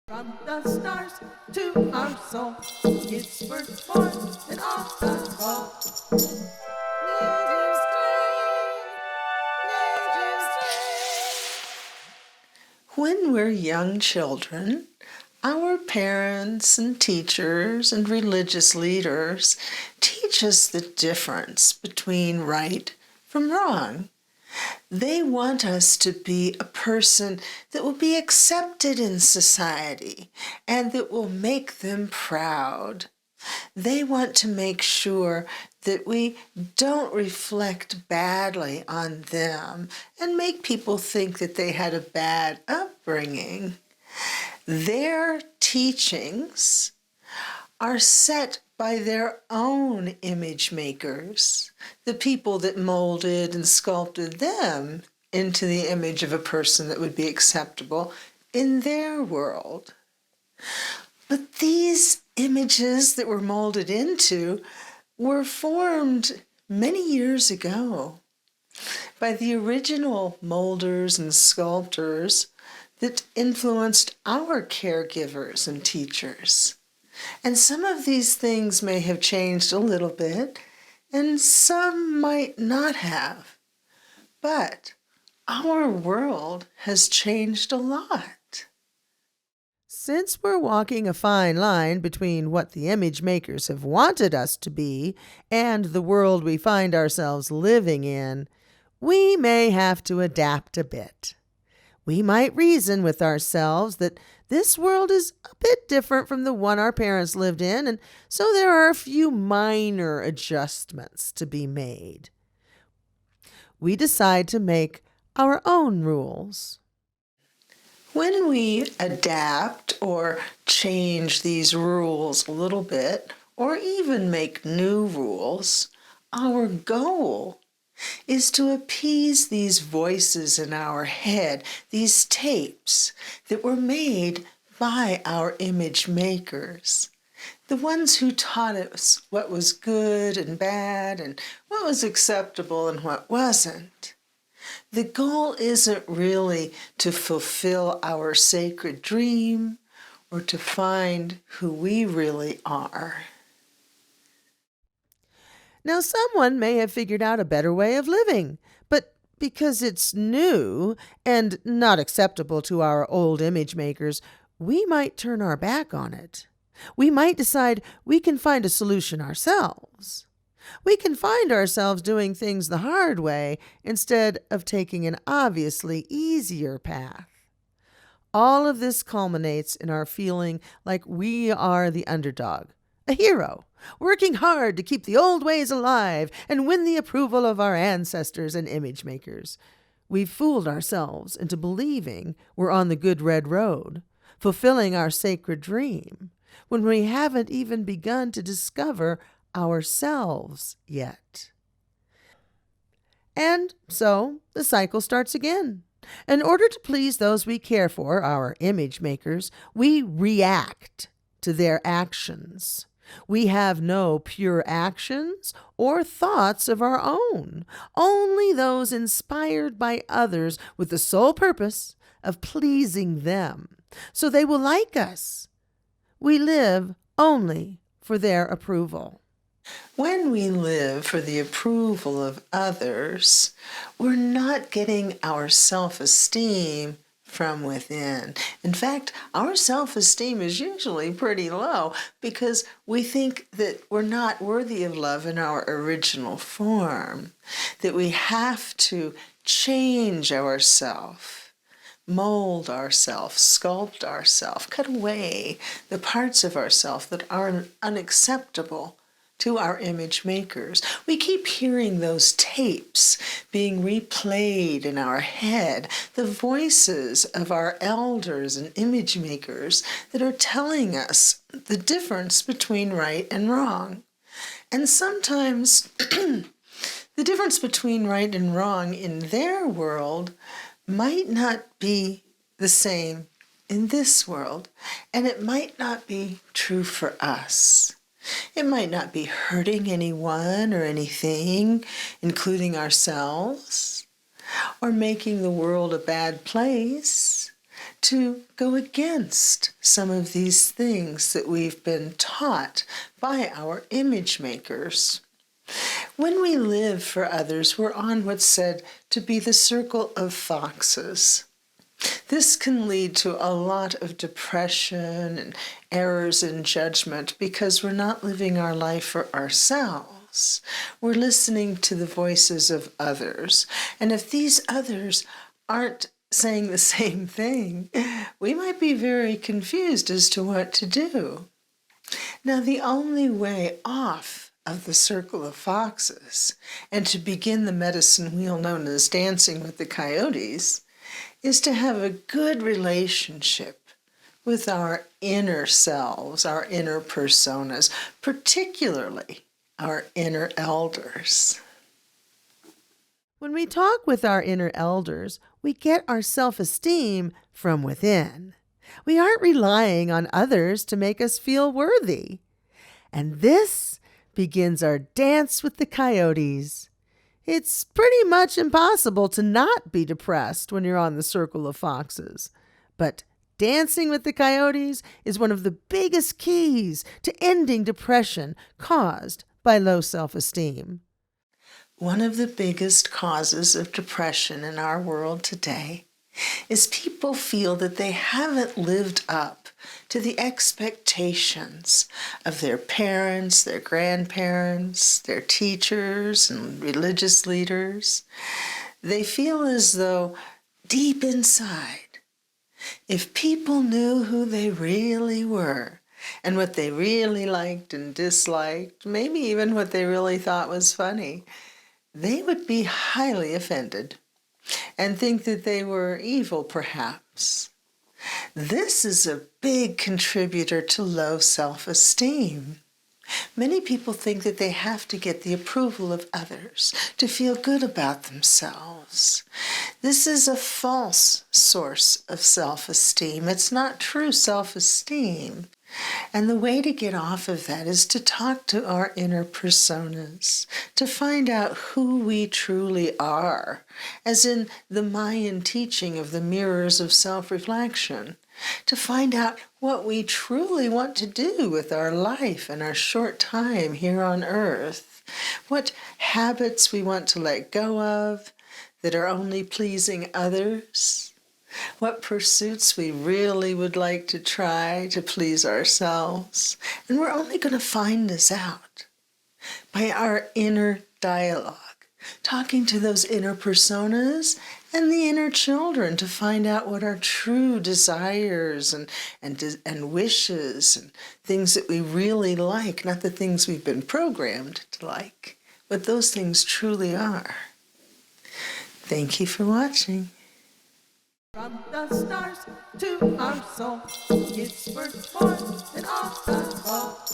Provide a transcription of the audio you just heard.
From the stars to our soul, it's worth more than all the gold. Nature's strength, nature's strength. When we're young children, our parents and teachers and religious leaders teach us the difference between right from wrong. They want us to be a person that will be accepted in society and that will make them proud. They want to make sure that we don't reflect badly on them and make people think that they had a bad upbringing. Their teachings are set by their own image makers, the people that molded and sculpted them into the image of a person that would be acceptable in their world. But these images that were molded into were formed many years ago by the original molders and sculptors that influenced our caregivers and teachers. And some of these things may have changed a little bit, and some might not have. But our world has changed a lot. Since we're walking a fine line between what the image makers have wanted us to be and the world we find ourselves living in, we may have to adapt a bit. We might reason with ourselves that this world is a bit different from the one our parents lived in, and so there are a few minor adjustments to be made. We decide to make our own rules. When we adapt or change these rules a little bit, or even make new rules, our goal is to appease these voices in our head, these tapes that were made by our image makers, the ones who taught us what was good and bad and what was acceptable and what wasn't. The goal isn't really to fulfill our sacred dream or to find who we really are. Now, someone may have figured out a better way of living, but because it's new and not acceptable to our old image makers, we might turn our back on it. We might decide we can find a solution ourselves. We can find ourselves doing things the hard way instead of taking an obviously easier path. All of this culminates in our feeling like we are the underdog, a hero, working hard to keep the old ways alive and win the approval of our ancestors and image makers. We've fooled ourselves into believing we're on the good red road, fulfilling our sacred dream, when we haven't even begun to discover ourselves yet. And so the cycle starts again. In order to please those we care for, our image makers, we react to their actions. We have no pure actions or thoughts of our own, only those inspired by others with the sole purpose of pleasing them, so they will like us. We live only for their approval. When we live for the approval of others, we're not getting our self-esteem from within. In fact, our self-esteem is usually pretty low because we think that we're not worthy of love in our original form, that we have to change ourselves, mold ourselves, sculpt ourselves, cut away the parts of ourselves that are unacceptable to our image makers. We keep hearing those tapes being replayed in our head, the voices of our elders and image makers that are telling us the difference between right and wrong. And sometimes the difference between right and wrong in their world might not be the same in this world, and it might not be true for us. It might not be hurting anyone or anything, including ourselves, or making the world a bad place to go against some of these things that we've been taught by our image makers. When we live for others, we're on what's said to be the circle of foxes. This can lead to a lot of depression and errors in judgment because we're not living our life for ourselves. We're listening to the voices of others. And if these others aren't saying the same thing, we might be very confused as to what to do. Now, the only way off of the circle of foxes and to begin the medicine wheel known as dancing with the coyotes is to have a good relationship with our inner selves, our inner personas, particularly our inner elders. When we talk with our inner elders, we get our self-esteem from within. We aren't relying on others to make us feel worthy. And this begins our dance with the coyotes. It's pretty much impossible to not be depressed when you're on the circle of foxes. But dancing with the coyotes is one of the biggest keys to ending depression caused by low self-esteem. One of the biggest causes of depression in our world today is people feel that they haven't lived up to the expectations of their parents, their grandparents, their teachers, and religious leaders. They feel as though deep inside, if people knew who they really were and what they really liked and disliked, maybe even what they really thought was funny, they would be highly offended and think that they were evil, perhaps. This is a big contributor to low self-esteem. Many people think that they have to get the approval of others to feel good about themselves. This is a false source of self-esteem. It's not true self-esteem. And the way to get off of that is to talk to our inner personas, to find out who we truly are, as in the Mayan teaching of the mirrors of self-reflection, to find out what we truly want to do with our life and our short time here on earth, what habits we want to let go of that are only pleasing others, what pursuits we really would like to try to please ourselves. And we're only going to find this out by our inner dialogue, talking to those inner personas and the inner children to find out what our true desires and wishes and things that we really like, not the things we've been programmed to like, what those things truly are. Thank you for watching. From the stars to our soul, it's worth more than all the gold.